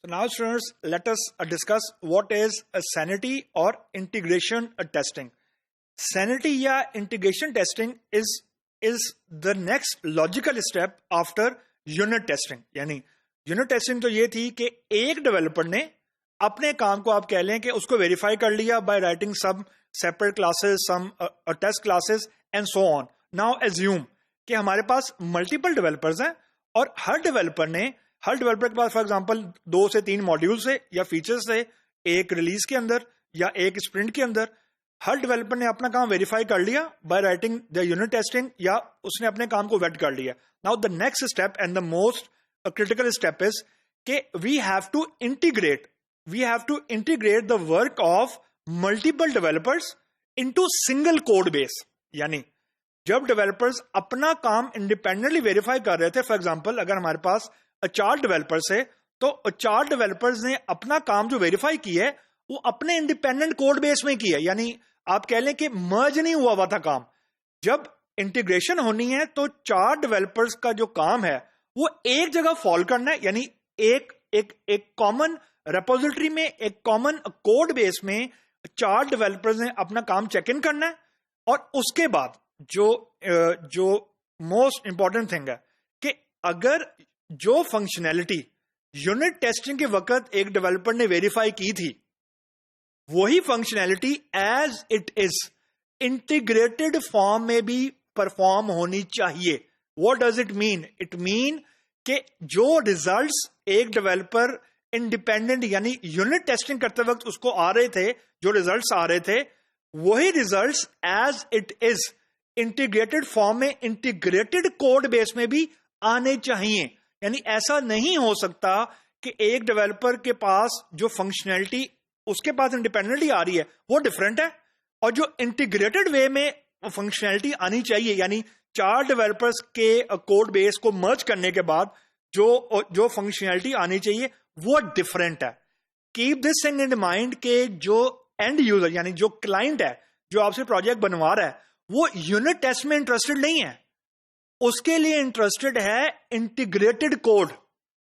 So now students, let us discuss what is a sanity or integration testing. Sanity या integration testing is the next logical step after unit testing. यानी unit testing तो ये थी कि एक developer ने अपने काम को आप कह लें कि उसको वेरीफाई कर लिया by writing some separate classes, some test classes and so on. Now assume कि हमारे पास multiple developers हैं और हर डेवलपर के पास फॉर एग्जांपल 2 से 3 मॉड्यूल्स है या फीचर्स है एक रिलीज के अंदर या एक स्प्रिंट के अंदर. हर डेवलपर ने अपना काम वेरीफाई कर लिया by writing the unit testing या उसने अपने काम को वेट कर लिया. Now the next step and the most critical step is कि we have to integrate the work of multiple developers into single code base. यानी जब डेवलपर्स अपना काम इंडिपेंडेंटली वेरीफाई कर रहे थे, फॉर एग्जांपल अगर हमारे पास 4 डेवलपर्स है तो 4 डेवलपर्स ने अपना काम जो वेरीफाई किया है वो अपने इंडिपेंडेंट कोड बेस में किया है. यानी आप कह लें कि मर्ज नहीं हुआ था काम. जब इंटीग्रेशन होनी है तो 4 डेवलपर्स का जो काम है वो एक जगह फॉल करना है. यानी एक कॉमन रेपोजिटरी में, एक कॉमन कोड बेस में 4 डेवलपर्स ने अपना काम चेक इन करना है. और उसके बाद जो मोस्ट इंपॉर्टेंट थिंग है कि अगर जो फंक्शनैलिटी यूनिट टेस्टिंग के वक्त एक डेवलपर ने वेरीफाई की थी वही functionality as it is integrated form में भी परफॉर्म होनी चाहिए. What does it mean? It mean कि जो रिजल्ट्स एक डेवलपर इंडिपेंडेंट यानी यूनिट टेस्टिंग करते वक्त उसको आ रहे थे, जो रिजल्ट्स आ रहे थे वही results as it is integrated form में इंटीग्रेटेड कोड बेस में भी आने चाहिए. यानी ऐसा नहीं हो सकता कि एक डेवलपर के पास जो फंक्शनैलिटी उसके पास इंडिपेंडेंटली आ रही है वो डिफरेंट है और जो इंटीग्रेटेड वे में फंक्शनैलिटी आनी चाहिए यानी 4 डेवलपर्स के कोड बेस को मर्ज करने के बाद जो फंक्शनैलिटी आनी चाहिए वो डिफरेंट है. Keep this thing in mind के जो एंड यूजर यानी जो क्लाइंट है जो आपसे प्रोजेक्ट बनवा रहा है वो यूनिट टेस्ट में इंटरेस्टेड नहीं है. उसके लिए इंटरेस्टेड है इंटीग्रेटेड कोड.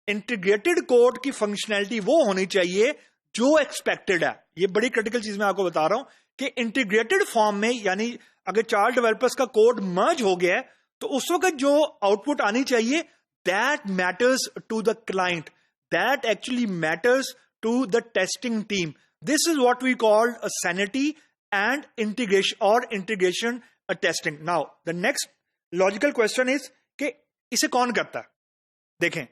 इंटीग्रेटेड कोड की फंक्शनैलिटी वो होनी चाहिए जो एक्सपेक्टेड है. ये बड़ी क्रिटिकल चीज मैं आपको बता रहा हूं कि इंटीग्रेटेड फॉर्म में यानी अगर 4 डेवलपर्स का कोड मर्ज हो गया है तो उस वक्त जो आउटपुट आनी चाहिए that matters to the client, that actually matters to the testing team. This is what we called a sanity and integration testing. Now the next logical question is कि इसे कौन करता है? देखें,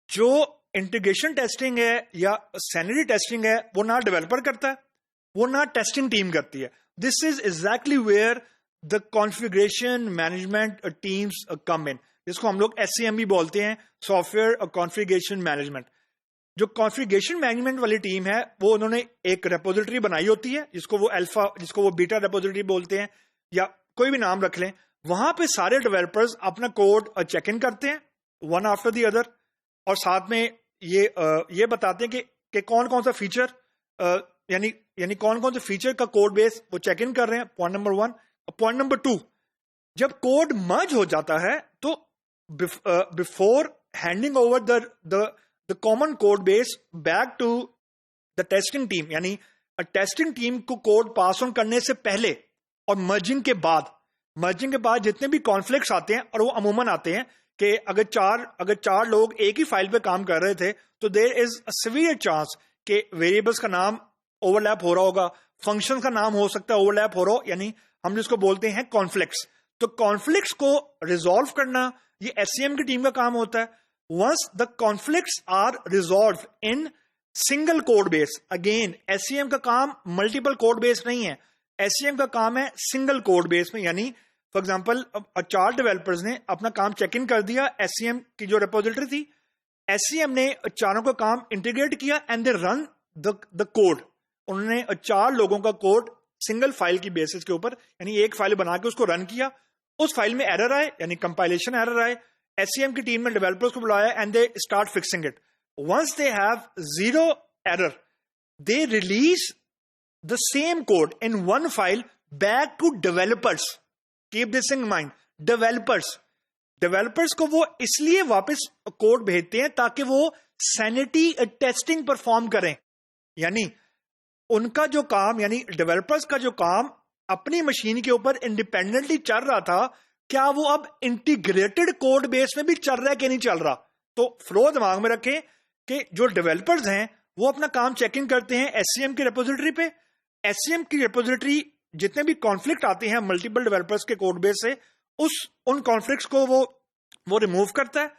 जो इंटीग्रेशन टेस्टिंग है या सैनिटी टेस्टिंग है वो ना डेवलपर करता है, वो ना टेस्टिंग टीम करती है. This is exactly where the configuration management teams come in, जिसको हम लोग SCM भी बोलते हैं, सॉफ्टवेयर कॉन्फ़िगरेशन मैनेजमेंट. जो कॉन्फ़िगरेशन मैनेजमेंट वाली टीम है वो उन्होंने एक रेपोजिटरी बनाई होती है जिसको वो अल्फा, जिसको वो बीटा रेपोजिटरी बोलते हैं या कोई भी नाम रख लें. वहां पे सारे डेवलपर्स अपना कोड चेक इन करते हैं वन आफ्टर द अदर और साथ में ये बताते हैं कि कौन कौन सा फीचर यानी कौन कौन से फीचर का कोड बेस वो चेक इन कर रहे हैं. Point number 1. पॉइंट नंबर 2, जब कोड मर्ज हो जाता है तो before handing over the common code base back to the testing team यानी टेस्टिंग टीम को कोड पास ऑन करने से पहले और मर्जिंग के बाद जितने भी कॉन्फ्लिक्ट्स आते हैं और वो अमूमन आते हैं कि अगर चार लोग एक ही फाइल पे काम कर रहे थे तो there is a severe chance कि वेरिएबल्स का नाम ओवरलैप हो रहा होगा, फंक्शन का नाम हो सकता है ओवरलैप हो रहा हो, यानी हम जिसको बोलते हैं कॉन्फ्लिक्ट्स. तो कॉन्फ्लिक्ट्स को रिजॉल्व करना ये SCM की टीम का काम होता है. Once the conflicts are resolve in single code base, again SCM का काम मल्टीपल कोड बेस नहीं है, SCM का काम है सिंगल कोड बेस में. यानी फॉर एग्जांपल 4 डेवलपर्स ने अपना काम चेक इन कर दिया SCM की जो रेपोजिटरी थी, SCM ने चारों का काम इंटीग्रेट किया and they run the code. उन्होंने 4 लोगों का कोड सिंगल फाइल की बेसिस के ऊपर यानी एक फाइल बना के उसको रन किया. उस फाइल में एरर आए यानी कंपाइलेशन एरर आए, SCM की टीम ने डेवलपर्स को बुलाया and they start fixing it. Once they have 0 error they release the same code in one file back to developers. Keep this in mind. Developers को वो इसलिए वापस कोड भेजते हैं ताकि वो सैनिटी टेस्टिंग परफॉर्म करें, यानी उनका जो काम, यानी डेवलपर्स का जो काम अपनी मशीन के ऊपर इंडिपेंडेंटली चल रहा था, क्या वो अब इंटीग्रेटेड कोड बेस में भी चल रहा है कि नहीं चल रहा। तो फ्लो दिमाग में रखें कि जो डेवलपर्स हैं वो अपना काम चेकिंग करते हैं एससीएम की रिपोजिटरी पे। एससीएम की रिपोजिटरी जितने भी कॉन्फ्लिक्ट आते हैं मल्टीपल डेवलपर्स के कोड बेस से, उन कॉन्फ्लिक्ट्स को वो रिमूव करता है,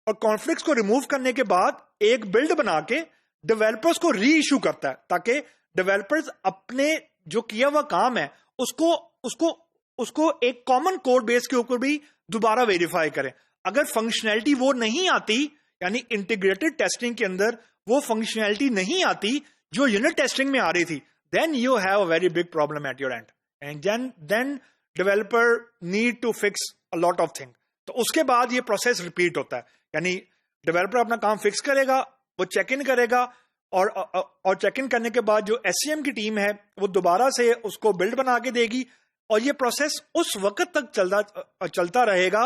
और कॉन्फ्लिक्ट्स को रिमूव करने के बाद एक बिल्ड बना के डेवलपर्स को री इशू करता है, ताकि डेवलपर्स अपने जो किया हुआ काम है उसको एक कॉमन कोड बेस के ऊपर भी दोबारा वेरीफाई करें। अगर फंक्शनैलिटी वो नहीं आती, यानी इंटीग्रेटेड टेस्टिंग के अंदर वो फंक्शनैलिटी नहीं आती जो यूनिट टेस्टिंग में आ रही थी, then you have a very big problem at your end, and then developer need to fix a lot of things। तो उसके बाद ये प्रोसेस रिपीट होता है, यानी डेवलपर अपना काम फिक्स करेगा, वो चेक इन करेगा, और चेक इन करने के बाद जो एससीएम की टीम है वो दोबारा से उसको बिल्ड बना के देगी, और ये प्रोसेस उस वक्त तक चलता रहेगा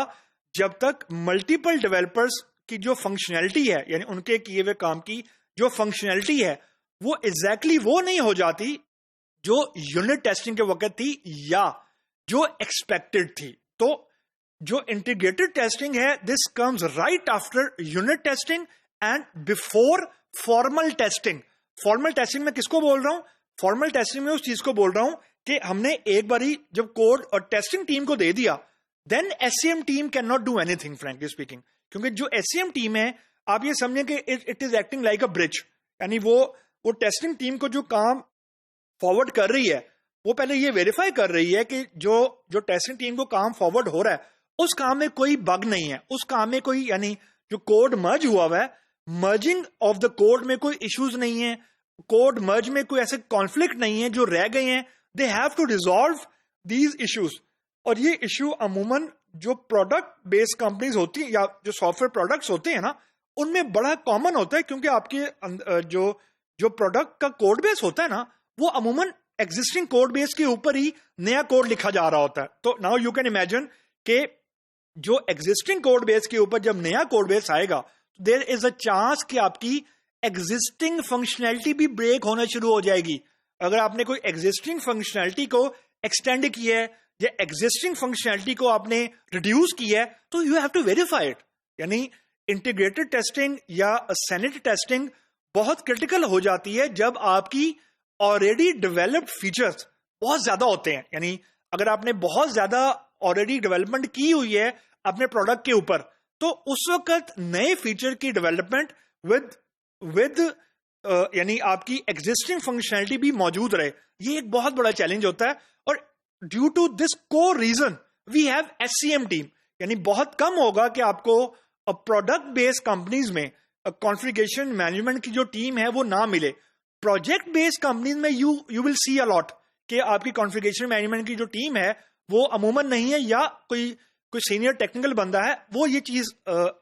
जब तक मल्टीपल डेवलपर्स की जो फंक्शनैलिटी है, यानी उनके किए हुए काम की जो फंक्शनैलिटी है वो एग्जैक्टली वो नहीं हो जाती जो यूनिट टेस्टिंग के वक्त थी या जो एक्सपेक्टेड थी। तो जो इंटीग्रेटेड टेस्टिंग है, this comes right after unit testing and before formal testing. Formal testing में किसको बोल रहा हूं? फॉर्मल टेस्टिंग में उस चीज को बोल रहा हूं कि हमने एक बारी जब कोड और टेस्टिंग टीम को दे दिया, then SCM team can not do anything frankly speaking, क्योंकि जो एससीएम टीम है आप ये समझें कि it is acting like a bridge, यानी वो टेस्टिंग टीम को जो काम फॉरवर्ड कर रही है वो पहले ये वेरीफाई कर रही है कि जो टेस्टिंग टीम को काम फॉरवर्ड हो रहा है उस काम में कोई बग नहीं है, उस काम में कोई, यानी जो कोड मर्ज हुआ है, मर्जिंग ऑफ द कोड में कोई इश्यूज नहीं है, कोड मर्ज में कोई ऐसे कॉन्फ्लिक्ट नहीं है जो रह गए हैं, they have to resolve these issues. और ये इश्यू अमूमन जो प्रोडक्ट बेस्ड कंपनीज होती है या जो सॉफ्टवेयर प्रोडक्ट्स होते हैं ना, उनमें बड़ा कॉमन होता है, क्योंकि आपके जो प्रोडक्ट का कोड बेस होता है ना वो अमूमन एग्जिस्टिंग कोड बेस के ऊपर ही नया कोड लिखा जा रहा होता है। तो नाउ यू कैन इमेजिन कि जो एग्जिस्टिंग कोड बेस के ऊपर जब नया कोड बेस आएगा, देयर इज अ चांस कि आपकी एग्जिस्टिंग फंक्शनैलिटी भी ब्रेक होना शुरू हो जाएगी। अगर आपने कोई एग्जिस्टिंग फंक्शनैलिटी को एक्सटेंड किया है या एग्जिस्टिंग फंक्शनैलिटी को आपने रिड्यूस किया है, तो you have to verify it. यानी इंटीग्रेटेड टेस्टिंग या सैनिटी टेस्टिंग बहुत क्रिटिकल हो जाती है जब आपकी ऑलरेडी डेवलप्ड फीचर्स बहुत ज्यादा होते हैं। यानी अगर आपने बहुत ज्यादा ऑलरेडी डेवलपमेंट की हुई है अपने प्रोडक्ट के ऊपर, तो उस वक्त नए फीचर की डेवलपमेंट विद यानी आपकी एग्जिस्टिंग फंक्शनैलिटी भी मौजूद रहे, ये एक बहुत बड़ा चैलेंज होता है। और due to this core reason we have SCM team, यानी बहुत कम होगा कि आपको प्रोडक्ट बेस्ड कंपनीज में कॉन्फ़िगरेशन मैनेजमेंट की जो टीम है वो ना मिले। प्रोजेक्ट बेस्ड कंपनीज में you will see a lot कि आपकी कॉन्फ़िगरेशन मैनेजमेंट की जो टीम है वो अमूमन नहीं है, या कोई सीनियर टेक्निकल बंदा है वो ये चीज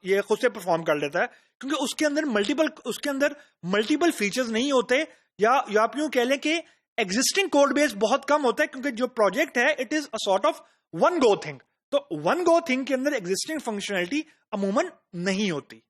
ये खुद से परफॉर्म कर लेता है, क्योंकि उसके अंदर मल्टीपल फीचर्स नहीं होते, या आप यूं कह लें कि एग्जिस्टिंग कोड बेस बहुत कम होता है, क्योंकि जो प्रोजेक्ट है it is a sort of one go thing. तो वन गो थिंग के अंदर एग्जिस्टिंग फंक्शनैलिटी अमूमन नहीं होती।